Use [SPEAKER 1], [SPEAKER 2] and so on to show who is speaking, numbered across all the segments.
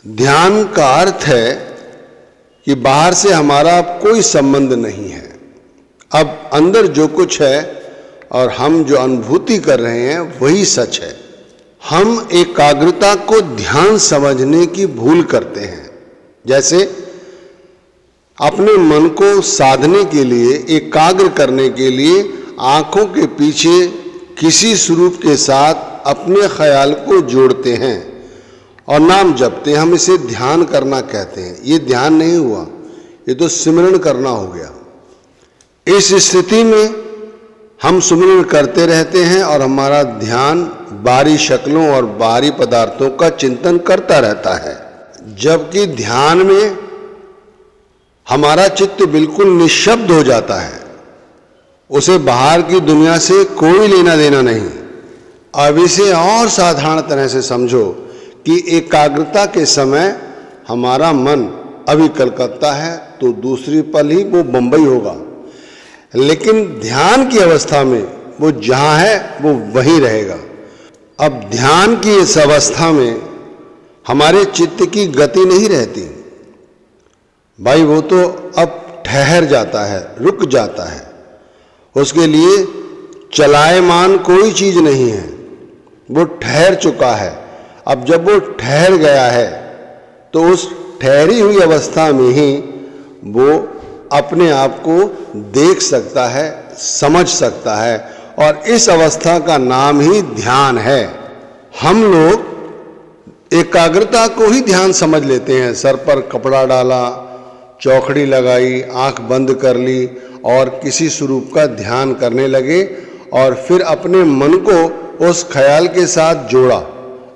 [SPEAKER 1] ध्यान का अर्थ है कि बाहर से हमारा अब कोई संबंध नहीं है। अब अंदर जो कुछ है और हम जो अनुभूति कर रहे हैं वही सच है। हम एकाग्रता को ध्यान समझने की भूल करते हैं। जैसे अपने मन को साधने के लिए, एकाग्र करने के लिए आंखों के पीछे किसी स्वरूप के साथ अपने ख्याल को जोड़ते हैं और नाम जपते हैं। हम इसे ध्यान करना कहते हैं। ये ध्यान नहीं हुआ, ये तो सिमरन करना हो गया। इस स्थिति में हम सिमरन करते रहते हैं और हमारा ध्यान बाहरी शक्लों और बाहरी पदार्थों का चिंतन करता रहता है, जबकि ध्यान में हमारा चित्त बिल्कुल निःशब्द हो जाता है। उसे बाहर की दुनिया से कोई लेना देना नहीं। अब इसे और साधारण तरह से समझो कि एकाग्रता के समय हमारा मन अभी कलकत्ता है तो दूसरी पल ही वो बंबई होगा, लेकिन ध्यान की अवस्था में वो जहाँ है वो वहीं रहेगा। अब ध्यान की इस अवस्था में हमारे चित्त की गति नहीं रहती भाई, वो तो अब ठहर जाता है, रुक जाता है। उसके लिए चलायमान कोई चीज नहीं है, वो ठहर चुका है। अब जब वो ठहर गया है तो उस ठहरी हुई अवस्था में ही वो अपने आप को देख सकता है, समझ सकता है, और इस अवस्था का नाम ही ध्यान है। हम लोग एकाग्रता को ही ध्यान समझ लेते हैं। सर पर कपड़ा डाला, चौखड़ी लगाई, आंख बंद कर ली और किसी स्वरूप का ध्यान करने लगे और फिर अपने मन को उस ख्याल के साथ जोड़ा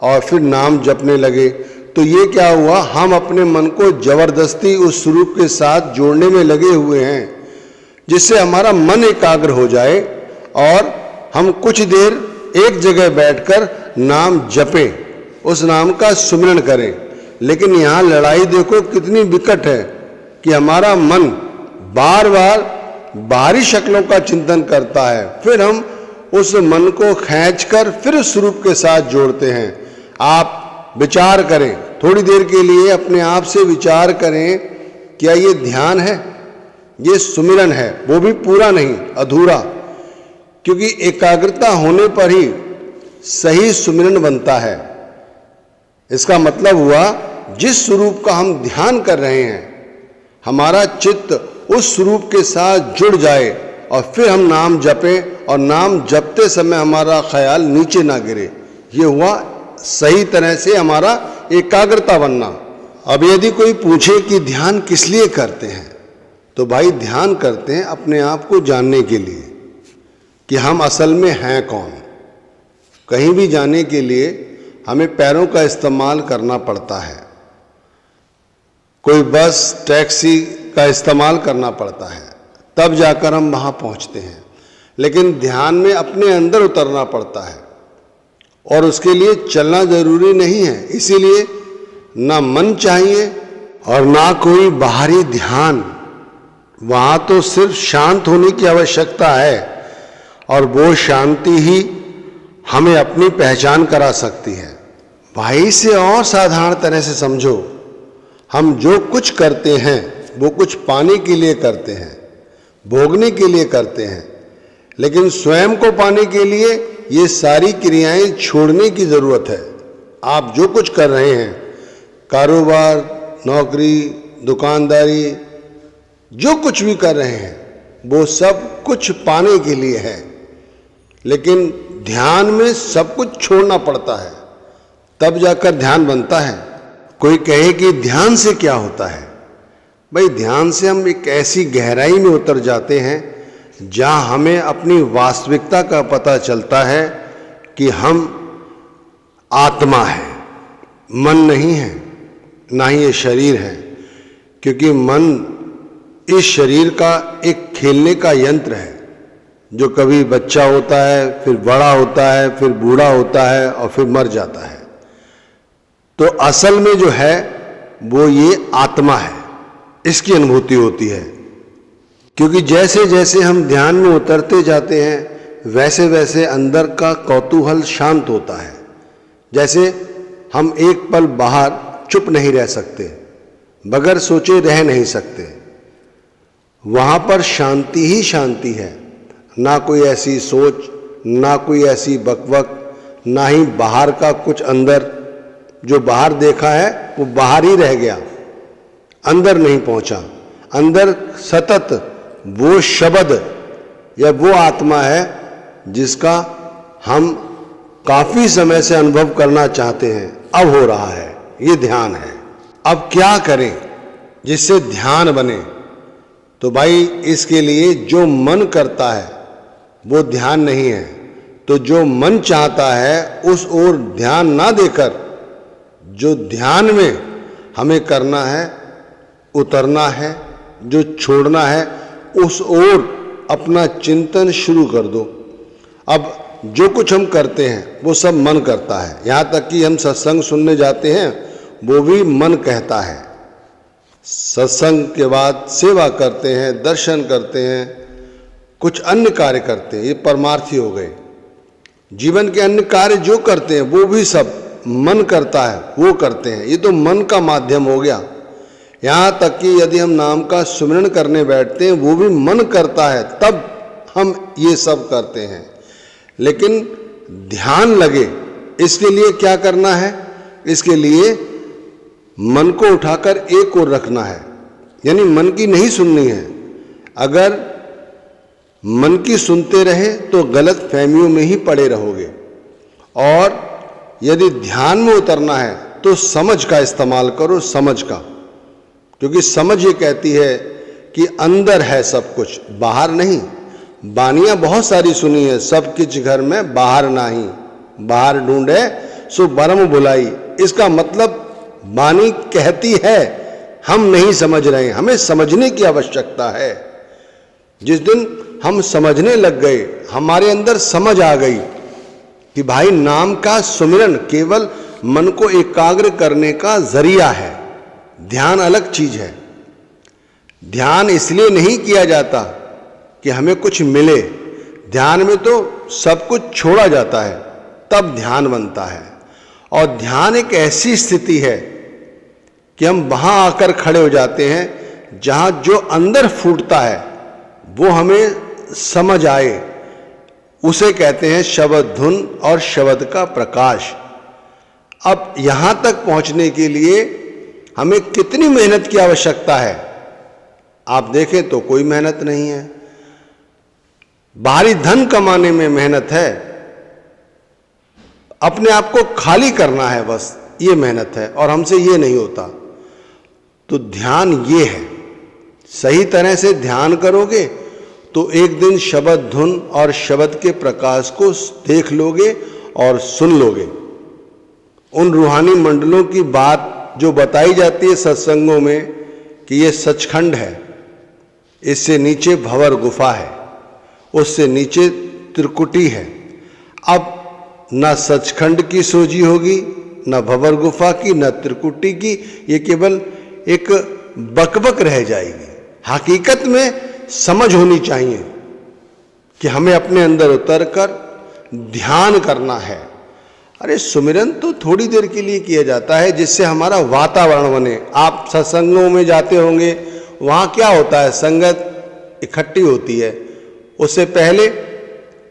[SPEAKER 1] और फिर नाम जपने लगे। तो ये क्या हुआ, हम अपने मन को जबरदस्ती उस स्वरूप के साथ जोड़ने में लगे हुए हैं, जिससे हमारा मन एकाग्र हो जाए और हम कुछ देर एक जगह बैठकर नाम जपें, उस नाम का सुमिरन करें। लेकिन यहाँ लड़ाई देखो कितनी विकट है कि हमारा मन बार बार बाहरी शक्लों का चिंतन करता है, फिर हम उस मन को खींचकर फिर उस स्वरूप के साथ जोड़ते हैं। आप विचार करें, थोड़ी देर के लिए अपने आप से विचार करें, क्या ये ध्यान है, ये सुमिरन है? वो भी पूरा नहीं, अधूरा, क्योंकि एकाग्रता होने पर ही सही सुमिरन बनता है। इसका मतलब हुआ जिस स्वरूप का हम ध्यान कर रहे हैं, हमारा चित्त उस स्वरूप के साथ जुड़ जाए और फिर हम नाम जपें और नाम जपते समय हमारा ख्याल नीचे ना गिरे। ये हुआ सही तरह से हमारा एकाग्रता बनना। अब यदि कोई पूछे कि ध्यान किस लिए करते हैं, तो भाई ध्यान करते हैं अपने आप को जानने के लिए कि हम असल में हैं कौन। कहीं भी जाने के लिए हमें पैरों का इस्तेमाल करना पड़ता है, कोई बस टैक्सी का इस्तेमाल करना पड़ता है, तब जाकर हम वहाँ पहुँचते हैं। लेकिन ध्यान में अपने अंदर उतरना पड़ता है और उसके लिए चलना जरूरी नहीं है। इसीलिए ना मन चाहिए और ना कोई बाहरी ध्यान। वहाँ तो सिर्फ शांत होने की आवश्यकता है और वो शांति ही हमें अपनी पहचान करा सकती है। भाई इसे और साधारण तरह से समझो, हम जो कुछ करते हैं वो कुछ पाने के लिए करते हैं, भोगने के लिए करते हैं, लेकिन स्वयं को पाने के लिए ये सारी क्रियाएं छोड़ने की ज़रूरत है। आप जो कुछ कर रहे हैं, कारोबार, नौकरी, दुकानदारी, जो कुछ भी कर रहे हैं, वो सब कुछ पाने के लिए है। लेकिन ध्यान में सब कुछ छोड़ना पड़ता है, तब जाकर ध्यान बनता है। कोई कहे कि ध्यान से क्या होता है? भाई ध्यान से हम एक ऐसी गहराई में उतर जाते हैं जहाँ हमें अपनी वास्तविकता का पता चलता है कि हम आत्मा है, मन नहीं है, ना ही ये शरीर है। क्योंकि मन इस शरीर का एक खेलने का यंत्र है, जो कभी बच्चा होता है, फिर बड़ा होता है, फिर बूढ़ा होता है और फिर मर जाता है। तो असल में जो है वो ये आत्मा है, इसकी अनुभूति होती है। क्योंकि जैसे जैसे हम ध्यान में उतरते जाते हैं वैसे वैसे अंदर का कौतूहल शांत होता है। जैसे हम एक पल बाहर चुप नहीं रह सकते, बगैर सोचे रह नहीं सकते। वहाँ पर शांति ही शांति है, ना कोई ऐसी सोच, ना कोई ऐसी बकबक, ना ही बाहर का कुछ अंदर। जो बाहर देखा है वो बाहर ही रह गया, अंदर नहीं पहुंचा। अंदर सतत वो शब्द या वो आत्मा है जिसका हम काफी समय से अनुभव करना चाहते हैं, अब हो रहा है। ये ध्यान है। अब क्या करें जिससे ध्यान बने? तो भाई इसके लिए जो मन करता है वो ध्यान नहीं है। तो जो मन चाहता है उस ओर ध्यान ना देकर जो ध्यान में हमें करना है, उतरना है, जो छोड़ना है, उस ओर अपना चिंतन शुरू कर दो। अब जो कुछ हम करते हैं वो सब मन करता है। यहाँ तक कि हम सत्संग सुनने जाते हैं वो भी मन कहता है। सत्संग के बाद सेवा करते हैं, दर्शन करते हैं, कुछ अन्य कार्य करते हैं, ये परमार्थी हो गए। जीवन के अन्य कार्य जो करते हैं वो भी सब मन करता है, वो करते हैं। ये तो मन का माध्यम हो गया। यहाँ तक कि यदि हम नाम का सुमिरन करने बैठते हैं वो भी मन करता है, तब हम ये सब करते हैं। लेकिन ध्यान लगे, इसके लिए क्या करना है? इसके लिए मन को उठाकर एक ओर रखना है, यानी मन की नहीं सुननी है। अगर मन की सुनते रहे तो गलत फहमियों में ही पड़े रहोगे। और यदि ध्यान में उतरना है तो समझ का इस्तेमाल करो, समझ का। क्योंकि समझ ये कहती है कि अंदर है सब कुछ, बाहर नहीं। बानियां बहुत सारी सुनी है, सब किच घर में बाहर नाही, बाहर ढूंढे सो बरम बुलाई। इसका मतलब बानी कहती है, हम नहीं समझ रहे हैं, हमें समझने की आवश्यकता है। जिस दिन हम समझने लग गए, हमारे अंदर समझ आ गई कि भाई नाम का सुमिरन केवल मन को एकाग्र करने का जरिया है, ध्यान अलग चीज है। ध्यान इसलिए नहीं किया जाता कि हमें कुछ मिले, ध्यान में तो सब कुछ छोड़ा जाता है, तब ध्यान बनता है। और ध्यान एक ऐसी स्थिति है कि हम वहां आकर खड़े हो जाते हैं जहां जो अंदर फूटता है वो हमें समझ आए। उसे कहते हैं शब्द धुन और शब्द का प्रकाश। अब यहां तक पहुंचने के लिए हमें कितनी मेहनत की आवश्यकता है? आप देखें तो कोई मेहनत नहीं है। बाहरी धन कमाने में मेहनत है, अपने आप को खाली करना है, बस ये मेहनत है, और हमसे ये नहीं होता। तो ध्यान ये है, सही तरह से ध्यान करोगे तो एक दिन शब्द धुन और शब्द के प्रकाश को देख लोगे और सुन लोगे। उन रूहानी मंडलों की बात जो बताई जाती है सत्संगों में कि ये सचखंड है, इससे नीचे भंवर गुफा है, उससे नीचे त्रिकुटी है। अब न सचखंड की सोजी होगी, न भंवर गुफा की, न त्रिकुटी की, ये केवल एक बकबक रह जाएगी। हकीकत में समझ होनी चाहिए कि हमें अपने अंदर उतरकर ध्यान करना है। अरे सुमिरन तो थोड़ी देर के लिए किया जाता है जिससे हमारा वातावरण बने। आप सत्संगों में जाते होंगे, वहाँ क्या होता है? संगत इकट्ठी होती है, उससे पहले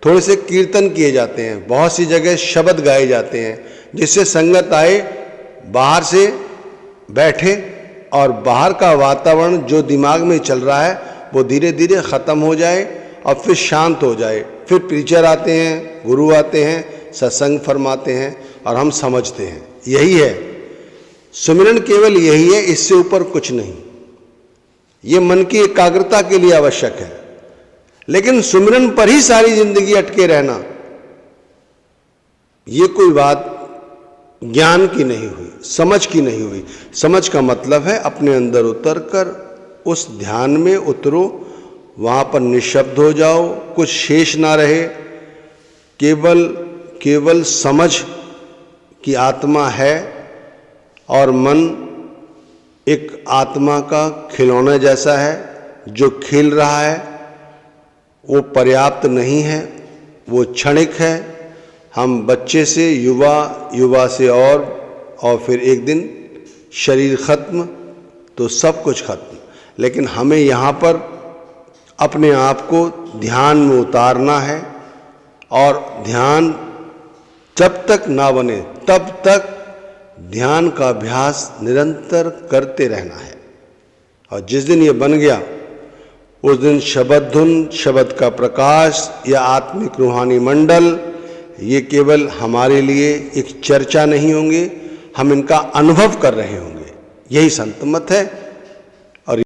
[SPEAKER 1] थोड़े से कीर्तन किए जाते हैं, बहुत सी जगह शब्द गाए जाते हैं, जिससे संगत आए, बाहर से बैठे और बाहर का वातावरण जो दिमाग में चल रहा है वो धीरे धीरे ख़त्म हो जाए और फिर शांत हो जाए। फिर टीचर आते हैं, गुरु आते हैं, सत्संग फरमाते हैं और हम समझते हैं। यही है सुमिरन, केवल यही है, इससे ऊपर कुछ नहीं। ये मन की एकाग्रता के लिए आवश्यक है, लेकिन सुमिरन पर ही सारी जिंदगी अटके रहना, ये कोई बात ज्ञान की नहीं हुई, समझ की नहीं हुई। समझ का मतलब है अपने अंदर उतरकर उस ध्यान में उतरो, वहां पर निशब्द हो जाओ, कुछ शेष ना रहे, केवल समझ कि आत्मा है और मन एक आत्मा का खिलौना जैसा है जो खेल रहा है। वो पर्याप्त नहीं है, वो क्षणिक है। हम बच्चे से युवा, युवा से और फिर एक दिन शरीर खत्म तो सब कुछ खत्म। लेकिन हमें यहाँ पर अपने आप को ध्यान में उतारना है और ध्यान जब तक ना बने तब तक ध्यान का अभ्यास निरंतर करते रहना है। और जिस दिन ये बन गया उस दिन शब्द धुन, शब्द का प्रकाश या आत्मिक रूहानी मंडल ये केवल हमारे लिए एक चर्चा नहीं होंगे, हम इनका अनुभव कर रहे होंगे। यही संत मत है।